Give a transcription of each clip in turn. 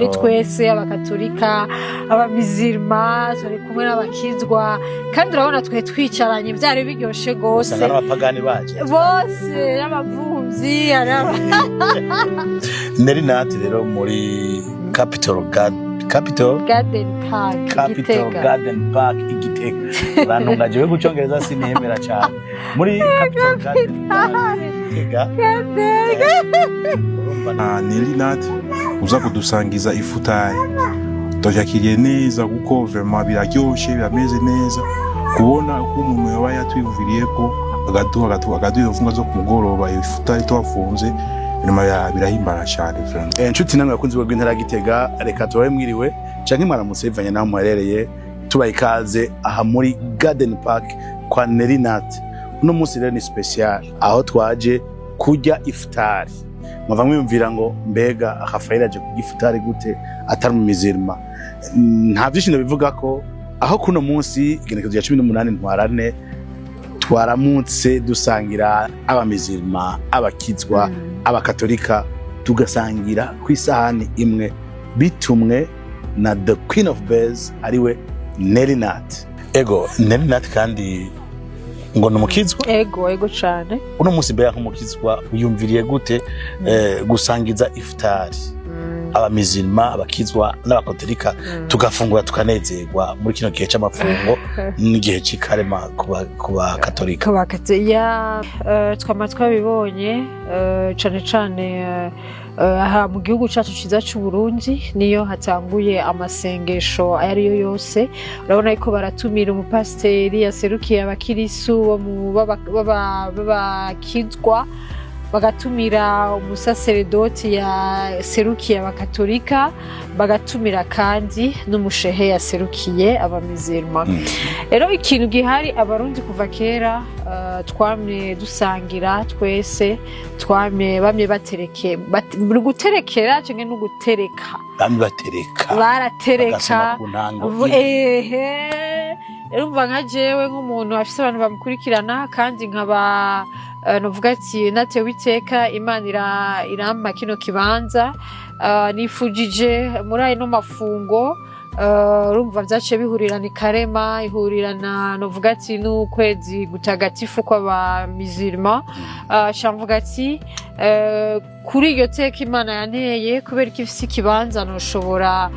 twese abakatolika abamizirima turi kumwe n'abakizwa kandi urabona twe twicaranye byari biryoshe gose usanga n'abapagani baje bose n'abavumvyi Neri Nat rero muri Capital Garden Park Igitega ranungaje we gucongereza sinemera cyane muri Capital Garden Igitega Neri Nat uza kudusangiza ifutaye tujakiriye neza kuko vraiment biraryoshe birameze neza kubona uko umuntu yaba yatwivuriyeko agaduha funga zo kumugoroba ifutaye twafunze birahimbara cyane vraiment inshuti namwe bakunzi bw'intara Gitega reka tubaye mwiriwe canke mwaramutse bivanye naho muherereye tubaye ikaze aha muri Garden Park kwa Neri Nat uno munsi rero ni special aho twaje kurya ifutari mwava mwiyumvira ngo mbega akafaira aje kugifutari gute atari mu mizirima nta byishimo bivuga ko aho kuno munsi igenekezo ya 18 ntwarane twaramutse dusangira abamizirima abakizwa abakatolika tugasangira ku isahani imwe bitumwe na the Queen of Bears ariwe Neri Nat ego Neri Nat kandi ngo numukizwa ego cyane uno munsi mbere nk'umukizwa uyumviriye gute gusangiza ifutari abamizirima abakizwa n'abakatolika tugafungura tukanezerwa muri kino gihe cy'amafungo n'igihe cy'ikarema ku bakatolika twama twabibonye cyane aha mu gihugu cyacu cyiza cy'u Burundi niyo hatanguye amasengesho ayariyo yose urabona yuko baratumira umupasiteri yaserukiye abakirisu b'abakizwa bagatumira umusaseredoti yaserukiye abakatolika bagatumira kandi n'umushehe yaserukiye abamizirima rero ikintu gihari abarundi kuva kera twamye dusangira twese twamye bamye guterekera cyangwa no gutereka baratereka urumva nka jewe nk'umuntu afite abantu bamukurikirana kandi nkaba novuga ati natewe iteka Imana irampa kino kibanza nifujije muri ayo mafungo urumva byaciye bihurirana ikarema ihurirana novuga ati n'ukwezi gutagatifu kw'abamizirima shamvuga ati kuri iyo teka Imana yanteye kubera ko ifite ikibanza noshobora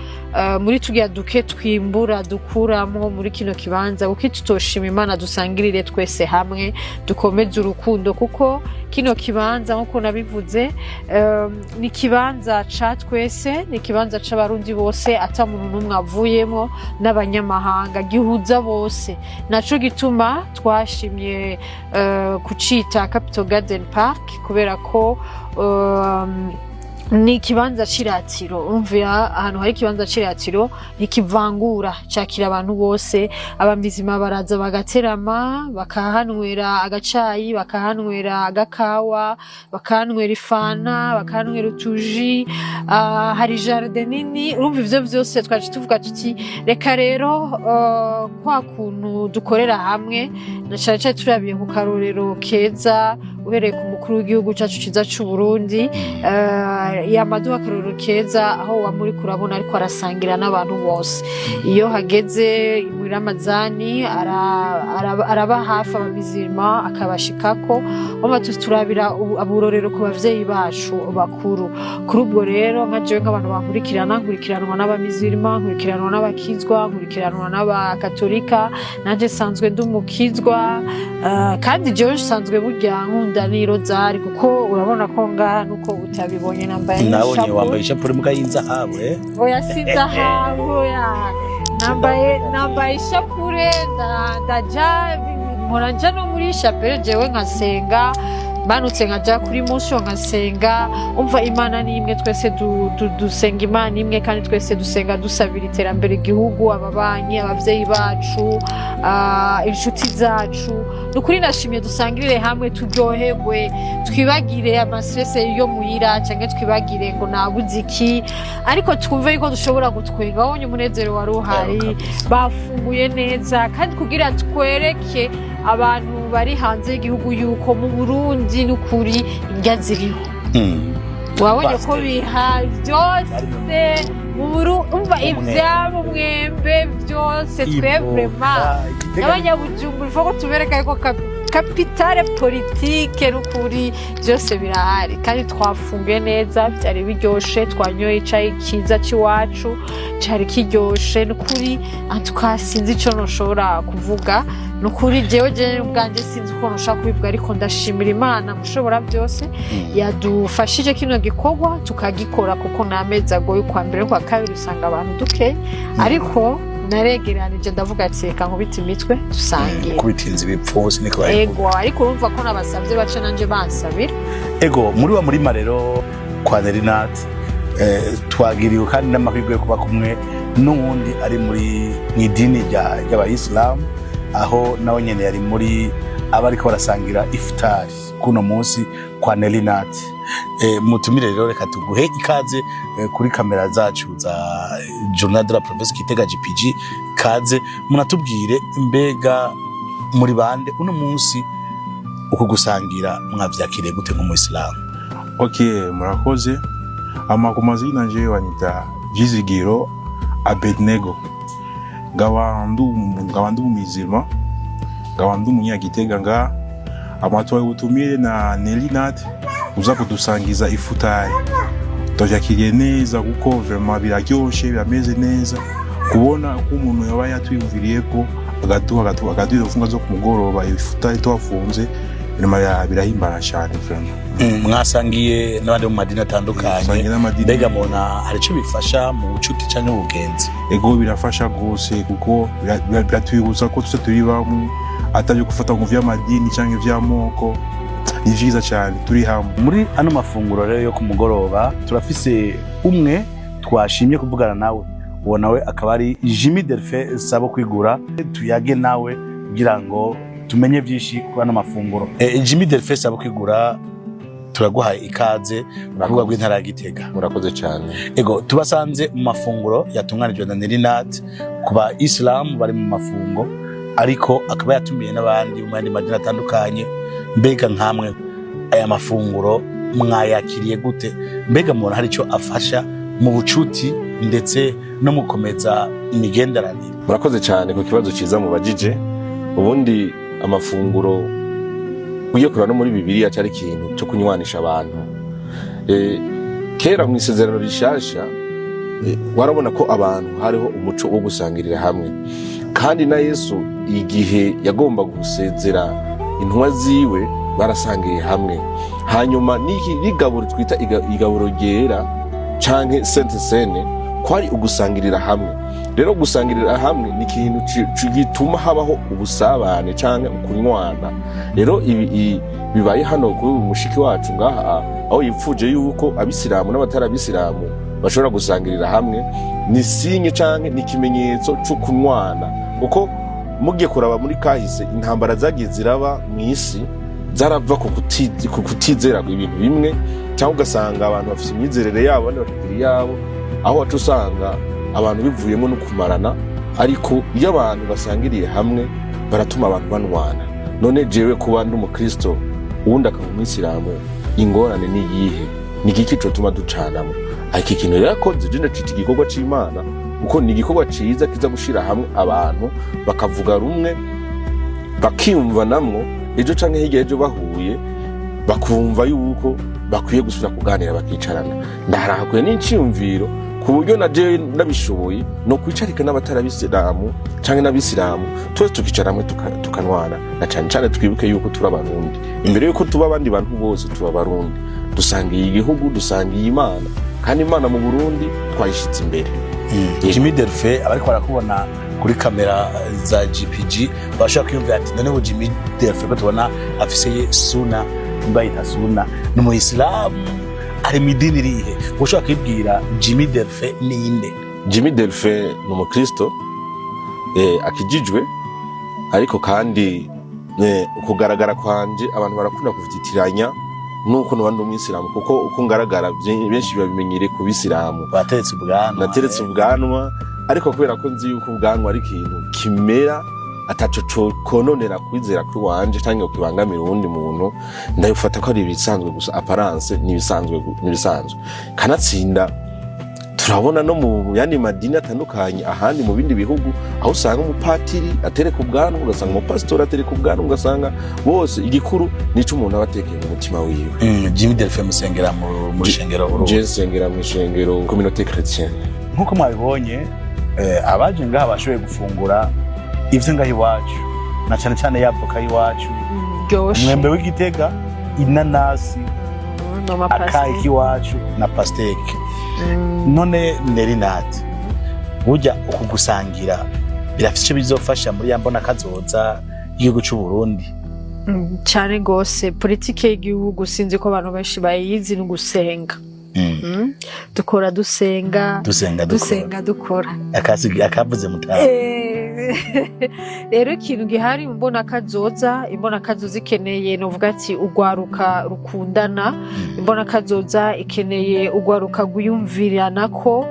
muri tugiya duke twimbura dukuramo muri kino kibanza kuko tutoshima Imana dusangirire twese hamwe dukomeze urukundo kuko kino kibanza nkuko nabivuze ni kibanza ca twese ni kibanza c'abarundi bose ata muntu numwe avuyemo n'abanyamahanga gihuza bose naco gituma twashimye kucita Capital Garden Park kubera ko ni ikibanza ciratiro umvira ahantu hari ikibanza ciratiro ntikivangura cakira abantu bose abamizima baraza bagaterama bakahanwera agacayi bakahanwera agakawa bakahanwera ifana bakahanwera utuji hari jardin nini urumva ivyo vyose twaje tuvuga tuti reka rero kwa kuntu dukorera hamwe na cyane turabiye ku karorero keza uhereye ku mukuru w'igihugu cyacu ciza cy'u Burundi yamaduha akarorero keza aho wamuri kurabona ariko arasangira n'abantu bose iyo hageze muri Ramazani araba hafi abamizirima akabashikako turabira aburorero ku bavyeyi bacu bakuru kuri ubwo rero nkajewe nk'abantu nkurikiranwa n'abamizirima nkurikiranwa n'abakizwa nkurikiranwa n'abakatolika nanje sanzwe ndumukizwa kandi jewe sanzwe burya nkunda n'irozari kuko urabona ko ngaha nuko utabibonye nambaye nabonye wambaye ishapure muga y'inzahabu oya sinzahabu nambaye ishapure ndaja muranja no muri ishapure jewe nkasenga manutse nkaja kuri musho nkasenga umva Imana ni imwe twese dusenga Imana imwe kandi twese dusenga dusabira iterambere igihugu ababanyi abavyeyi bacu inshuti zacu nukuri nashimye dusangirire hamwe turyoherwe twibagire amasese yo muhira canke twibagire ngo nabuze iki ariko twumve yuko dushobora gutwenga wonye umunezero wari uhari bafunguye neza kandi kugira twereke abantu bari hanze y'igihugu yuko mu Burundi n'ukuri indya ziriho wabonye ko biha byose umva ivyabo mwembe vyose twevema n'abanyabujumbura ifo ko tubereka yuko kapitale politike n'ukuri byose birahari kandi twafunguye neza byari biryoshe twanyoye icayi kiza c'iwacu cari kiryoshe n'ukuri antukasinzi ico noshobora kuvuga nukuri jewe ubwanje sinzi uko noshaka kubivuga ariko ndashimira Imana mushobora byose yadufashije kino gikorwa tukagikora kuko namezi agoye kwa mbere kwa kabiri usanga abantu duke ariko naregeranije ndavuga ati reka nkubita imitwe dusangiye kubitinza ibipfusi niko ego ariko urumva ko nabasavye bace nanje bansabira ego muri marero kwa Nerinat twagiriwe kandi n'amahirwe yo kuba kumwe n'uwundi ari muri idini ry'abayisilamu aho nawe nyene yari muri abariko barasangira ifutari kuno munsi kwa Nerinat. Mutumire rero reka tuguhe ikaze kuri kamera zacu za Journal de la Province Kitega GPG kaze munatubwire mbega muri bande uno munsi uko gusangira mwavyakiriye gute nk'umuislamu? Okay, murakoze. Ku mazina nje wanyita Jizigiro Abednego. Ngawa ndu muzima, ngawa ndu munyagitega nga amatwaye ubutumire na Nerinat uza kudusangiza ifutari. Tujakiriye neza kuko vraiment biraryoshe birameze neza kubona ko umuntu yaba yatwiyumviriyeko agaduha funga zo kumugoroba ifutari twafunze birahimbara cyane vraiment. Mwasangiye n'abandi mu madini atandukanye mbega mona hari cyo bifasha mu bucuti cyangwa ubugenzi? Ego birafasha gose kuko biratwibutsa ko turi bamwe atari gufata ngo vy'amadini cyangwa vy'amoko. Ni vyiza cyane turi hamwe muri ano mafunguro rero yo kumugoroba. Turafise umwe twashimye kuvugana nawe, uwo nawe akaba ari Jimmy Delphin Sabo Kwigura. Tuyage nawe kugira ngo tumenye byinshi kuri ano mafunguro. Jimmy Delphin Sabo Kwigura, turaguhaye ikaze kurubuga rw'intara ya Gitega. Murakoze cyane. Ego tubasanze mu mafunguro yatunganijwe na Nerinat kuba Islam bari mu mafungo, ariko akaba yatumiye n'abandi mu yandi madini atandukanye. Mbega nkamwe aya mafunguro mwayakiriye gute? Mbega mubona hari icyo afasha mu bucuti ndetse no mukomeza imigenderanire? Murakoze cyane ku kibazo cyiza mu bajije. Ubundi amafunguro ugiye kurana muri Bibiliya cyari ikintu cyo kunywanisha abantu. Kera mu isezerano rishasha warabona ko abantu hariho umuco wo gusangirira hamwe, kandi na Yesu igihe yagomba gusezera intumwa ziwe barasangiye hamwe. Hanyuma n'igaburo twita igaburo ryera canke Sainte Seine kwari ugusangirira hamwe. Rero gusangirira hamwe ni ikintu gituma habaho ubusabane canke ukunywana. Rero ibi bibaye hano kuri mushiki wacu ngaha aho yipfuje yuko abisilamu n'abatarabisilamu bashobora gusangirira hamwe, ni sinye canke ni kimenyetso cyo kunwana. Uko mugiye kuraba muri kahise intambara zagiye ziraba mw'isi zarava ku kutizera ibintu bimwe, cyangwa ugasanga abantu bafite imyizerere yabo abandi bafite yabo, aho wacu usanga abantu bivuyemo no kumarana. Ariko iyo abantu basangiriye hamwe baratuma abantu banwana. None jewe kuba ndi umukristo uwundi akaba umuyisilamu, ingorane ni yihe? Ni iki cyo tuma ducanamo? Iki kintu yakoze je ndacita igikorwa c'Imana, uko ni igikorwa ciza kiza gushira hamwe abantu bakavuga rumwe, bakiyumva namwo ejo canke hirya ejo bahuye bakumva yuko bakwiye gusubira kuganira bakicarana. Ndarahakuye n'icyumviro ku buryo naje nabishoboye no kwicarika n'abatarabisilamu canke n'abisilamu twese tukicara hamwe tukanwana, na cyane twibuke yuko turi abarundi. Imbere yuko tuba abandi bantu bose tuba abarundi, dusangiye igihugu, dusangiye Imana, kandi Imana mu Burundi twayishitse imbere. Jimmy Delphin abariko barakubona kuri kamera za GPG bashaka kwiyumvira ati none ubu Jimmy Delphin ko tubona afise suna, mbayita suna, ni umuislamu ari midini rihe? Ushaka kwibwira Jimmy Delphin ninde? Jimmy Delphin ni umukristo akijijwe, ariko kandi ukugaragara kwanje abantu barakunda kuvyitiranya nuko nubandi umwisilamu, kuko uko ngaragara benshi babimenyereye ku bisilamu. Bateretse ubwanwa, nateretse ubwanwa, ariko kubera ko nzi yuko ubwanwa ari ikintu kimera ataco kononera kwizera kuri wanje cyangwa ukibangamira uwundi muntu, ndabifata ko ari ibisanzwe gusa, apparence nibisanzwe. Kanatsinda turabona no mu yandi madini atandukanye ahandi mu bindi bihugu aho usanga umupatiri atereka ubwanwa, ugasanga umupasitori atereka ubwanwa, ugasanga bose igikuru nico umuntu aba atekeye mu mutima wiwe. Jimmy Delphin musengera mu shengero Je nsengera mu shengero communauté chrétienne. nkuko mwabibonye abaje ngaha bashoboye gufungura ivyo ngaha iwacu na cyane cyane yavoka iwacu, umwembe w'igitega, inanasi, akayi k'iwacu na pasteke. None Nerinat, burya uku gusangira birafite icyo bizofasha muri yambona kazoza igihugu cy'u Burundi? Cyane gose politike y'igihugu sinzi ko abantu benshi bayizi no gusenga. Dukora dusenga dukora akavuze mutaha. Rero ikintu gihari imbona kazoza ikeneye novuga ati ugwaruka rukundana, imbona kazoza ikeneye ugwaruka guyumvirana ko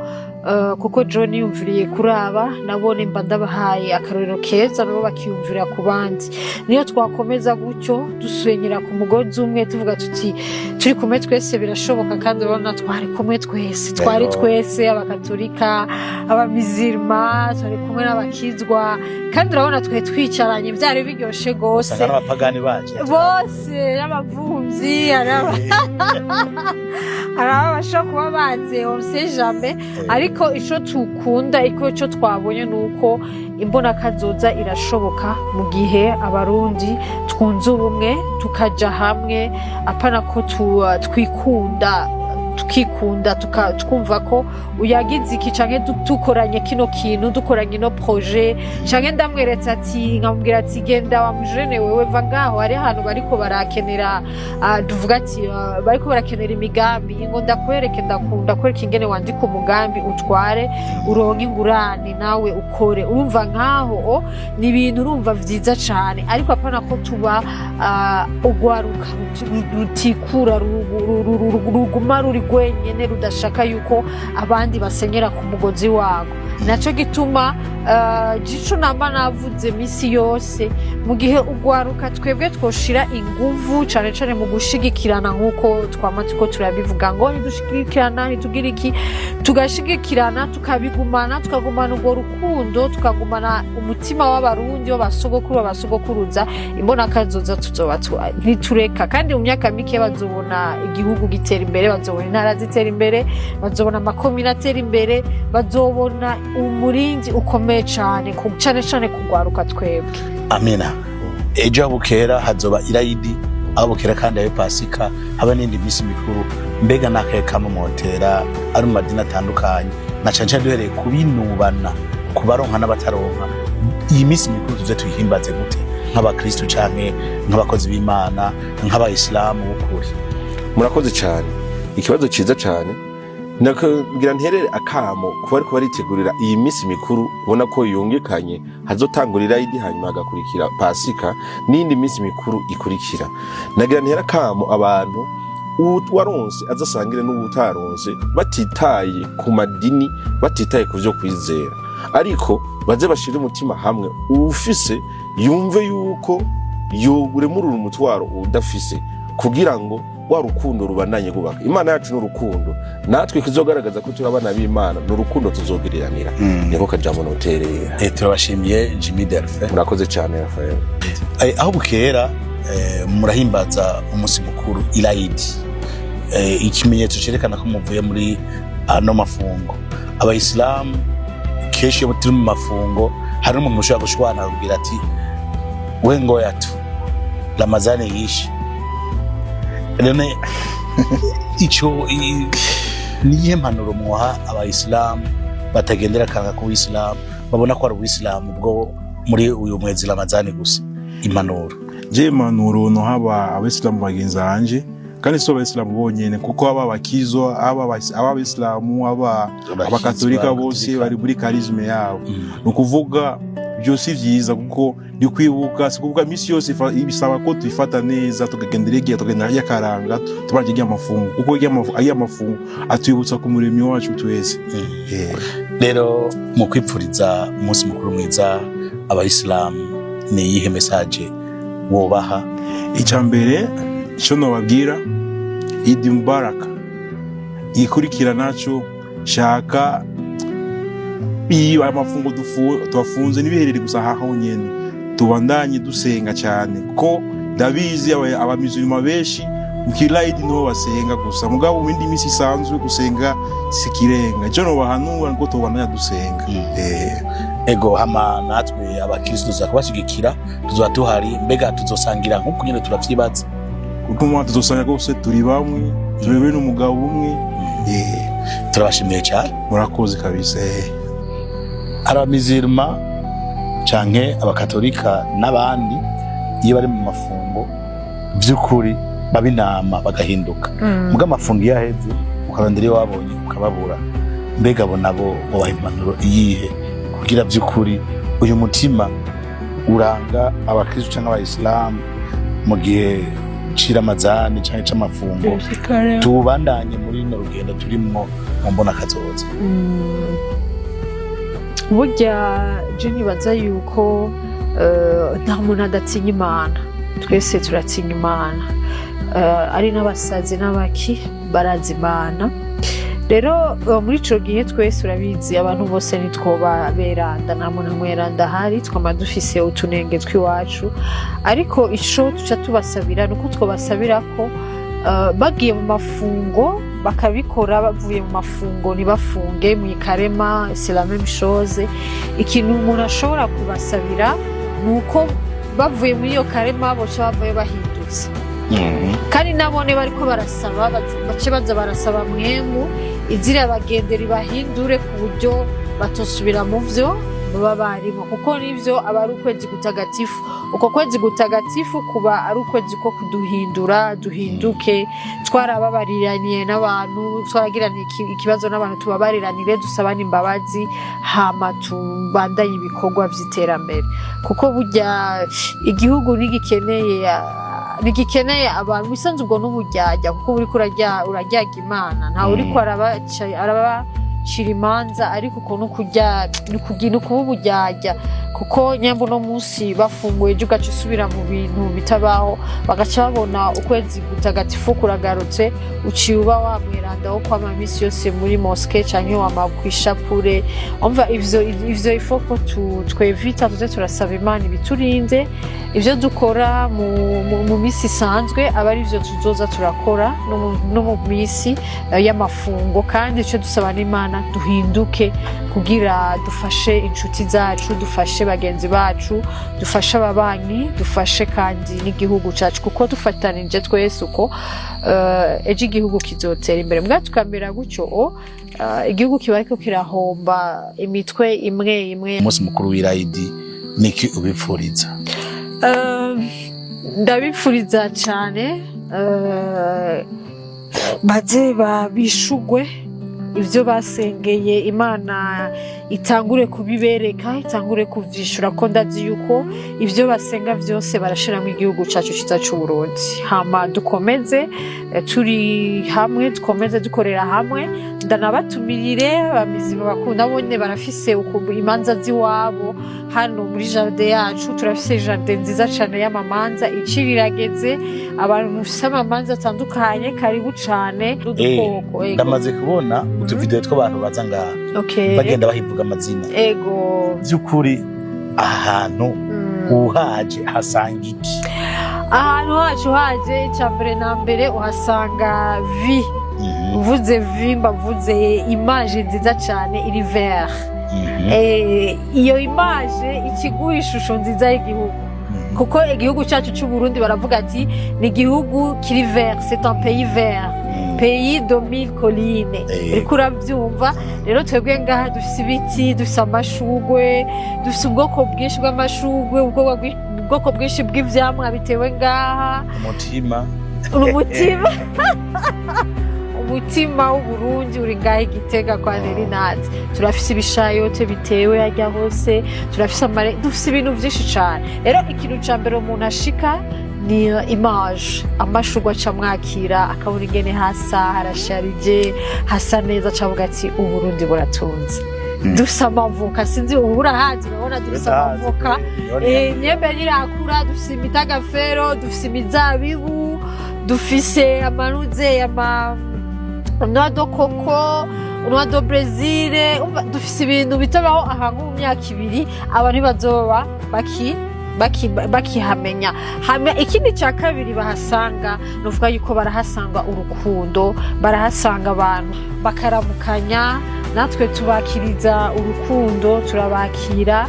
kuko John yumviriye kuraba nabone mba ndabahaye akarorero keza nabo bakiyumvira ku bandi. Niyo twakomeza gutyo dusenyera ku mugozi umwe tuvuga tuti turi kumwe twese birashoboka, kandi urabona twari kumwe twese abakatolika, abamizirima, twari kumwe n'abakizwa, kandi urabona twe twicaranye byari biryoshe gose, usanga n'abapagani baje bose n'abavumvyi arabasha kuba baze on sait jamais. Ariko ico tukunda ico twabonye nuko imbona kazoza irashoboka mu gihe abarundi twunze ubumwe tukaja hamwe, apana ko tukikunda tukumva ko uyagize iki canke dukoranye kino kintu, dukoranye no projet canke ndamweretse ati nkamubwira ati genda wa mujene wewe va ngaho, ari ahantu bariko barakenera tuvuga ati bariko barakenera imigambi ngo ndakwereke ndakwereka ingene wandika umugambi utware uronke ingurane nawe ukore. Urumva nkaho ni ibintu urumva vyiza cane, ariko apana ko tuba ugwaruka rutikura ruguma ruri gwenyene rudashaka yuko abandi basenyera ku mugozi wago. Naco gituma jico namba navuze misi yose mu gihe ugwaruka twebwe twoshira inguvu cane cane mu gushigikirana, nkuko twamatuko turabivuga ngo nidushigikirana nitugira iki, tugashigikirana tukabigumana, tukagumana urwo rukundo, tukagumana umutima w'abarundi w'abasogokuruza, imbona kazoza tuzoba ntitureka. Kandi mu myaka mike bazobona igihugu gitera imbere, bazobona intara zitera imbere, bazobona amakomine atera imbere, bazobona umurinzi ukomeye cane cane kugwaruka twebwe. Amina. Ejo bukera hazoba irayidi, aho bukera kandi ayo Pasika, haba n'indi misi mikuru. Mbega nakaye kamomotera ari mu madini atandukanye, na cane duhereye kubinubana kubaronka n'abataronka. Iyi misi mikuru tuze tuyihimbaze gute nk'abakristo canke nk'abakozi b'Imana, nk'abayisilamu b'ukuri? Murakoze cyane, ikibazo ciza cyane. Nakugira nterere akamo kuba ariko baritegurira iyi misi mikuru, ubona ko yungikanye, hazotangurira idi hanyuma hagakurikira Pasika n'indi misi mikuru ikurikira. Nagira ntera akamo abantu waronse azasangire n'ubutaronse, batitaye ku madini, batitaye ku byo kwizera, ariko baze bashire umutima hamwe, ufise yumve yuko uremurura umutwaro udafise, kugira ngo wa rukundo rubandanye gubaka. Imana yacu n'urukundo, natwe kizogaragaza ko turabana b'Imana n'urukundo tuzogiriranira. Niko kajambo noterera. Turabashimiye Jimmy Delphin. Murakoze cyane Rafael. Aho bukera murahimbaza umunsi mukuru Irayidi, ikimenyetso cerekana ko muvuye muri ano mafungo. Abayisilamu kenshi iyo turi mu mafungo hari umuntu ushobora gushwana akubwira ati we ngoya tu Ramazani yishe. Rene ico niye mpanuro mwoha abayisilamu batagendera kanga ku Islam, babona ko ari ubuyisilamu bwo muri uyu mwezi Ramazani gusa? Impanuro impanuro no haba abayisilamu bagenza hanje, kandi so abayisilamu bonyene, kuko aba bakizwa abayisilamu abakatolika bose bari muri karizme yabo. Nukuvuga byose vyiza, kuko ni kwibuka, sikuvuga misi yose ibisaba ko tuyifata neza, tukagenderege tukagenda yakaranga tubaje amafungo, kuko aya mafungo atuyibutsa ku muremyi wacu twese. Rero mu kwipfuriza umunsi mukuru mwiza abayisilamu, ni yihe message wobaha? Icambere ico nobabwira, Idi Mubaraka ikurikira naco shaka iyo amafungo tuwafunze nibiherere gusa haho nyene tubandanye dusenga cyane ko ndabizi abamizuma benshi mukirayidi no basenga gusa mugabo mu indi misi isanzwe gusenga sikirenga ico no bahanura ngo tubandanya dusenga ego hama natwe abakristo zakubashigikira tuzoba tuhari mbega tuzosangira nkuko nyene turavyibaza utuma tuzosanga gose turi bamwe tubebe n'umugabo umwe turabashimiye cyane murakoze kabisa abamizirma canke abakatolika n'abandi iyo bari mu mafungo by'ukuri babinama bagahinduka muga amafungo yaheze ukarondera iyo wabonye ukababura mbega bo nabo babaha impanuro iyihe kugira by'ukuri uyu mutima uranga abakristo canke abayisilamu mu gihe ciramazani canke c'amafungo tubandanye muri no rugendo turimwo mu mbona kazoza burya je nibaza yuko nta muntu adatinya Imana twese turatinya Imana ari n'abasazi n'abaki barazi Imana rero muri ico gihe twese urabizi abantu bose nitwoba beranda nta muntu mweranda hari twama dufise utunenge twiwacu ariko ico tuca tubasabira nuko twobasabira ko bagiye mu mafungo bakabikora bavuye mu mafungo ntibafunge mu ikarema c'est la même chose ikintu umuntu ashobora kubasabira nuko bavuye muri iyo karema boca bavuye bahindutse kandi nabone bariko barasaba bace baza barasaba mwemu izira bagendera bahindure ku buryo batosubira mu vyo baba barimo kuko nivyo aba ari ukwezi gutagatifu uko kwezi gutagatifu kuba ari ukwezi ko kuduhindura duhinduke twarababariraniye n'abantu twaragiraniye ikibazo n'abantu tubabariranire dusabana imbabazi hama tubandanye ibikorwa vy'iterambere kuko burya igihugu nigikeneye abantu bisanzwe ubwo n'uburyarya kuko uriko uraryaga Imana ntawe uriko arabacira imanza ariko uko nukuba uburyarya kuko nyambo no munsi bafunguye ejo ugaca usubira mu bintu bitabaho bagaca babona ukwezi gutagatifu kuragarutse uciye uba wamweranda wo kwama misi yose muri moske canke wama kwishapure umva ivyo ifoko twevita tuze turasaba Imana ibiturinde ivyo dukora mu misi isanzwe aba ari ivyo tuzoza turakora no mu misi y'amafungo kandi ico dusaba n'Imana duhinduke kugira dufashe inshuti zacu dufashe bagenzi bacu dufashe ababanyi dufashe kandi n'igihugu cacu kuko dufatanije twese uko ejo igihugu kizotera imbere mbwa tukamera gutyo igihugu kiba ariko kirahomba imitwe imwe umunsi mukuru w'irayidi niki ubipfuriza ndabipfuriza cyane baze babishugwe ivyo basengeye Imana itangure kubibereka itangure kuvyishura ko ndazi yuko ivyo basenga vyose barashira mu igihugu cacu ciza c'u Burundi hama dukomeze turi hamwe dukomeze dukorera hamwe ndanabatumirire bamizima bakunda bone barafise imanza ziwabo hano muri jardin yacu turafise jardin nziza cane y'amamanza icirirageze abantu mufise amamanza atandukanye karibu cane n'udukoko ndamaze kubona utuvideo tw'abantu baza ngaha bagenda bahivuga amazina ego by'ukuri ahantu uhaje hasanga iki ahantu hacu haje icambere na mbere uhasanga vi mvuze vi mbavuze image nziza cyane iri vert iyo image ikiguha ishusho nziza y'igihugu kuko igihugu cyacu cy'u Burundi baravuga ati ni igihugu kiri vert c'est un pays vert pays de mille collines uriko urabyumva rero twebwe ngaha dufise ibiti dufise amashugwe dufise ubwoko bwinshi bw'amashugwe ubwoko bwinshi bw'ivyamwa bitewe ngaha umutima w'Uburundi uri ngaha Igitega kwa Nerinati turafise ibishayote bitewe hajya hose turafise dufise ibintu vyinshi cyane rero ikintu ca mbere umuntu ashika ni image amashugwa camwakira akabona ingene hasa harasharije hasa neza cavuga ati Uburundi buratunze dufise amavoka sinzi urahazi urabona dufise amavoka nyembe nirakura dufise imitagafero dufise imizabibu dufise amanuze noix de coco unwa do Brazil dufise ibintu bitabaho ahantu mu myaka 2 abantu bazoba bakihamenya. Ikindi cya kabiri bahasanga nuvuga yuko barahasanga urukundo, barahasanga abantu bakaramukanya, natwe tubakiriza urukundo, turabakira.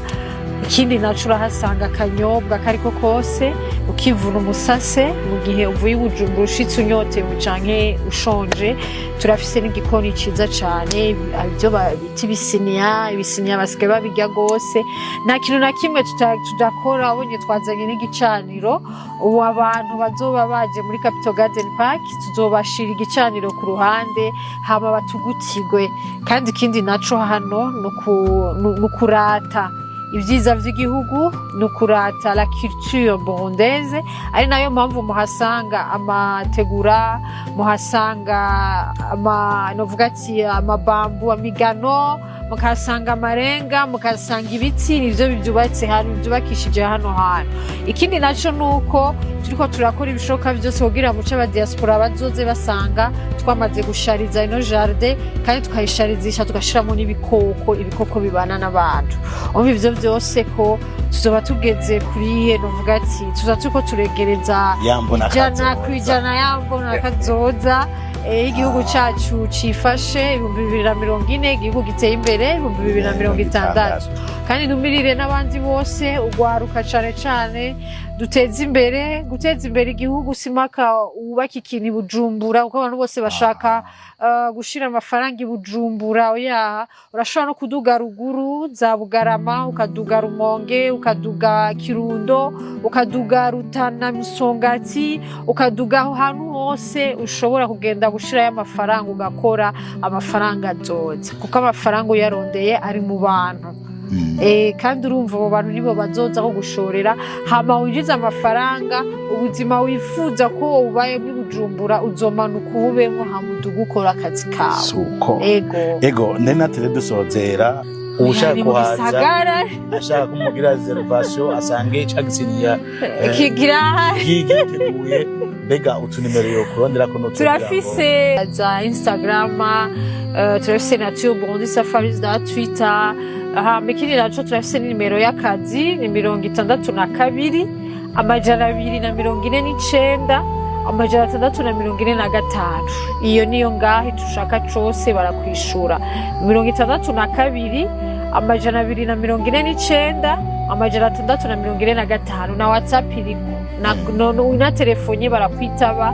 Ikindi naco urahasanga akanyobwa kariko kose ukivuna umusase mu gihe uvuye Bujumbura ushitse unyotewe canke ushonje. Turafise n'igikoni ciza cane, ibyo bita ibisiniya basigaye babirya gose. Nta kintu na kimwe tudakora. Abonye twazanye n'igicaniro, ubu abantu bazoba baje muri Capital Garden Park tuzobashira igicaniro ku ruhande hama batugutigwe. Kandi ikindi naco hano nukurata ibyiza by'igihugu, nukurata la culture burundaise, ari nayo mpamvu muhasanga amategura, muhasanga amabambu, amigano, mukasanga amarenga, mukasanga ibiti nivyo bivyubatse hano, byubakishije hano hantu. Ikindi naco nuko turiko turakora ibishoboka byose kugira muce aba diaspora bazoze basanga twamaze gushariza ino jardin, kandi tukayisharizisha tugashiramo n'ibikoko bibana n'abantu. Umva ivyo byose ko tuzoba tugeze kuri novuga ati turiko turegereza ijana kwijana yambona kazoza igihugu cyacu cifashe 2040, igihugu giteye imbere 2060. Kandi numirire n'abandi bose ugwaruka cane duteza imbere igihugu, simaka ubaka ikintu Bujumbura uko abantu bose bashaka gushira amafaranga Bujumbura. Oya, urashobora no kuduga ruguru za Bugarama, ukaduga Rumonge, ukaduga Kirundo, ukaduga Rutana, Musongati, ukaduga ahantu hose ushobora kugenda gushira y'amafaranga ugakora amafaranga azoza, kuko amafaranga uyarondeye ari mu bantu. Kandi urumva abo bantu nibo bazoza ko gushorera, hama winjiza amafaranga, ubuzima wifuza ko ubaye muri Bujumbura uzomanuka ubemo hamuduga ukora akazi kawe. Ego nenatere dusozera ushaka kuhaza ashaka kumugira reservation asange cyagisiniya giteguye. Mbega utunimero yo kurondera ko no turafise za Instagram, turafise Nature Burundi Safari za Twitter. Mikini naco turafise nimero y'akazi ni 62 249 645. Iyo niyo ngahe tushaka cose barakwishura 62 249 645. Na WhatsApp iriko na telefone barakwitaba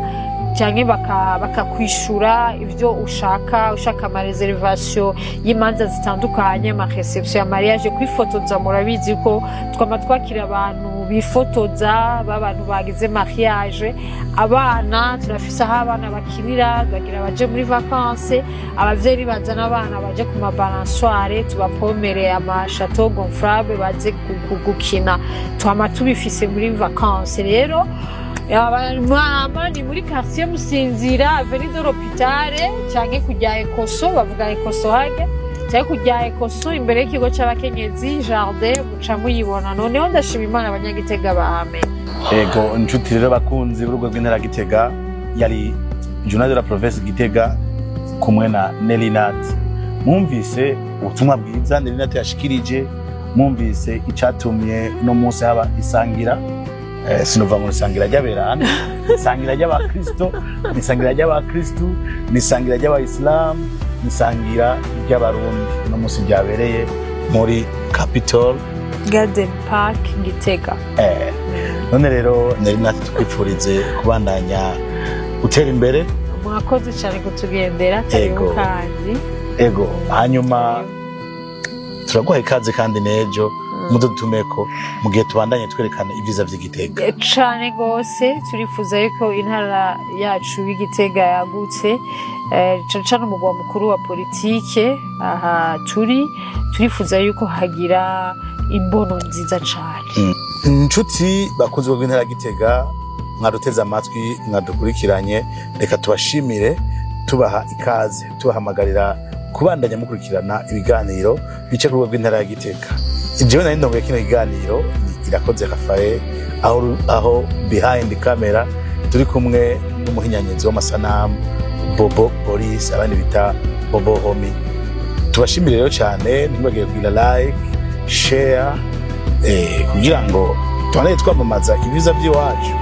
cyane bakakwishura ibyo ushaka ama reservation y'imanza zitandukanye, ama reception ya mariage, kwifotoza. Murabizi ko twama twakira abantu bifotoza b'abantu bagize mariage, abana turafise aho abana bakinira, bagira baje muri vacances, abavyeyi bazana abana baje ku mabalansoire, tubapomere ama chateau gonflable baze gukina, twama tubifise muri vacances. Rero mama ni muri quartier Musinzira, avenue de l'Hôpital, cyangwa kujya Ekoso, bavuga Ekoso hage, cyangwa kujya Ekoso imbere y'ikigo cy'abakenyezi jardin, muca muyibona. Noneho ndashima Imana abanyagitega bahame. Ego inshuti rero bakunzi b'urugo rw'intara Gitega, yari Journal de la Province Gitega kumwe na Nelinat. Mwumvise ubutumwa bwiza Nelinat yashikirije, mwumvise icatumye no munsi haba isangira. Sinova ngo isangira ry'aberana, isangira ry'abakristo, isangira ry'abakristu, isangira ry'abayisilamu, isangira ry'abarundi. No munsi byabereye muri Capital Garden Park Gitega. None rero nari natwe twifurize kubandanya utera imbere. Mwakoze cyane kutugendera karibu kandi. Ego hanyuma turaguha ikaze kandi nejo mudutumeko mu gihe tubandanye twerekana ibyiza by'Igitega. Cyane gose turifuza yuko intara yacu y'Igitega yagutse, cyane umugwa mukuru wa politike aha turifuza yuko hagira imbono nziza cyane. Inshuti bakunze b'intara Gitega, mwaduteze amatwi, mwadukurikiranye, reka tubashimire, tubaha ikaze, tubahamagarira kubandanya mukurikirana ibiganiro bice ku rwego rw'intara ya Gitega. Jewe nari ndongoye kino kiganiro ni Irakoze Rafael, aho behind camera turi kumwe n'umuhinyanyizi w'amasanamu Bobo Boris, abandi bita Bobo Homi. tubashimire rero cyane, ntibagiye kugira like, share kugira ngo tubane twamamaza ibyiza by'iwacu.